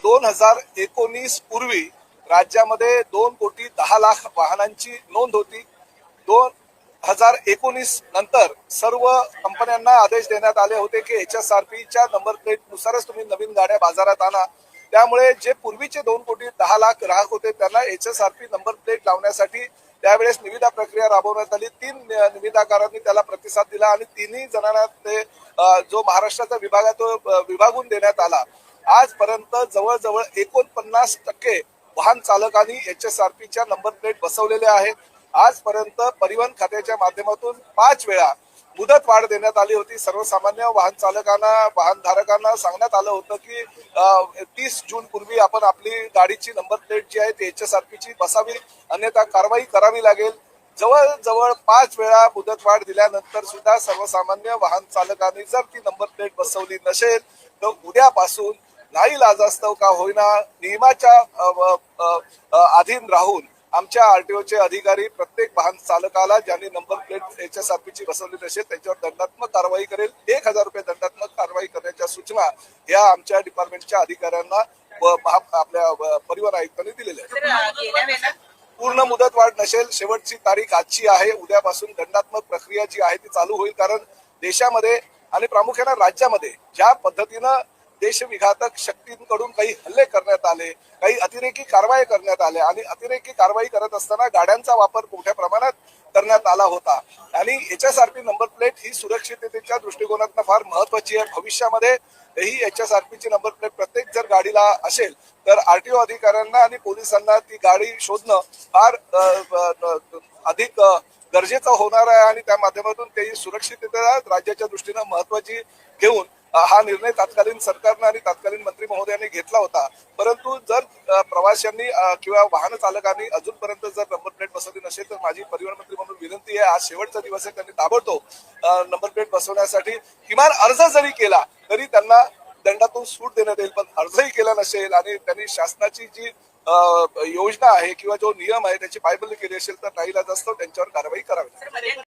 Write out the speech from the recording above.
2019 पूर्वी राज्यामध्ये 2,10,00,000 वाहनांची नोंद होती. 2019 नंतर सर्व कंपन्यांना आदेश देण्यात आले होते की HSRPच्या नंबर प्लेट नुसारच तुम्ही नवीन गाड्या बाजारात आणा. त्यामुळे जे पूर्वीचे 2,10,00,000 ग्राहक होते त्यांना HSRP नंबर प्लेट लावण्यासाठी त्यावेळेस निविदा प्रक्रिया राबवण्यात आली. 3 निविदाकारांनी त्याला प्रतिसाद दिला आणि तिन्ही जणांना ते जो महाराष्ट्राचा विभाग आहे तो विभागून देण्यात आला. आजपर्यंत जवळजवळ 49% वाहन चालकांनी HSRPच्या नंबर प्लेट बसवलेल्या आहेत. आजपर्यंत परिवहन खात्याच्या माध्यमातून 5 वेळा मुदत वाढ देण्यात आली होती. सर्वसामान्य वाहन चालकांना वाहनधारकांना सांगण्यात आलं होतं की 30 जून पूर्वी आपण आपली गाडीची नंबर प्लेट जी आहे ती HSRPची बसावी, अन्यथा कारवाई करावी लागेल. जवळजवळ 5 वेळा मुदत वाढ दिल्यानंतर सुद्धा सर्वसामान्य वाहन चालकांनी जर ती नंबर प्लेट बसवली नसेल तर उद्यापासून नाईलाजास्तव का होईना नियमाच्या अधीन राहून आमच्या आरटीओचे अधिकारी प्रत्येक वाहन चालकाला ज्यांनी नंबर प्लेट HSRPची बसवली नसेल त्याच्यावर दंडात्मक कारवाई करेल. 1,000 रुपये दंडात्मक कारवाई करण्याच्या सूचना या आमच्या डिपार्टमेंटच्या अधिकाऱ्यांना आपल्या परिवहन आयुक्तांनी दिलेल्या आहेत. पूर्ण मुदत वाढ नसेल, शेवटची तारीख आजची आहे. उद्यापासून दंडात्मक प्रक्रिया जी आहे ती चालू होईल. कारण देशामध्ये आणि प्रामुख्याने राज्यामध्ये ज्या पद्धतीनं देशविघातक शक्तींकडून काही हल्ले करण्यात आले, काही अतिरेकी कारवाई करण्यात आल्या आणि अतिरेकी कारवाई करत असताना गाड्यांचा वापर मोठ्या प्रमाणात करण्यात आला होता. आणि HSRP नंबर प्लेट ही सुरक्षिततेच्या दृष्टिकोनातून फार महत्वाची आहे. भविष्यामध्ये ही HSRPची नंबर प्लेट प्रत्येक जर गाडीला असेल तर आरटीओ अधिकाऱ्यांना आणि पोलिसांना ती गाडी शोधणं फार अधिक गरजेचं होणार आहे आणि त्या माध्यमातून काही सुरक्षितता राज्याच्या दृष्टीनं महत्वाची घेऊन हा निर्णय तत्कालीन सरकारनं आणि तत्कालीन मंत्री महोदयांनी घेतला होता. परंतु जर प्रवाशांनी किंवा वाहन चालकांनी अजूनपर्यंत जर नंबर प्लेट बसवली नसेल तर माझी परिवहन मंत्री म्हणून विनंती आहे, आज शेवटचा दिवस आहे, त्यांनी ताबडतोब नंबर प्लेट बसवण्यासाठी किमान अर्ज जरी केला तरी त्यांना दंडातून सूट देण्यात येईल. पण अर्जही केला नसेल आणि त्यांनी शासनाची जी योजना आहे किंवा जो नियम आहे त्याची पायमल्ली केली असेल तर नाईलाजास्तव त्यांच्यावर कारवाई करावी.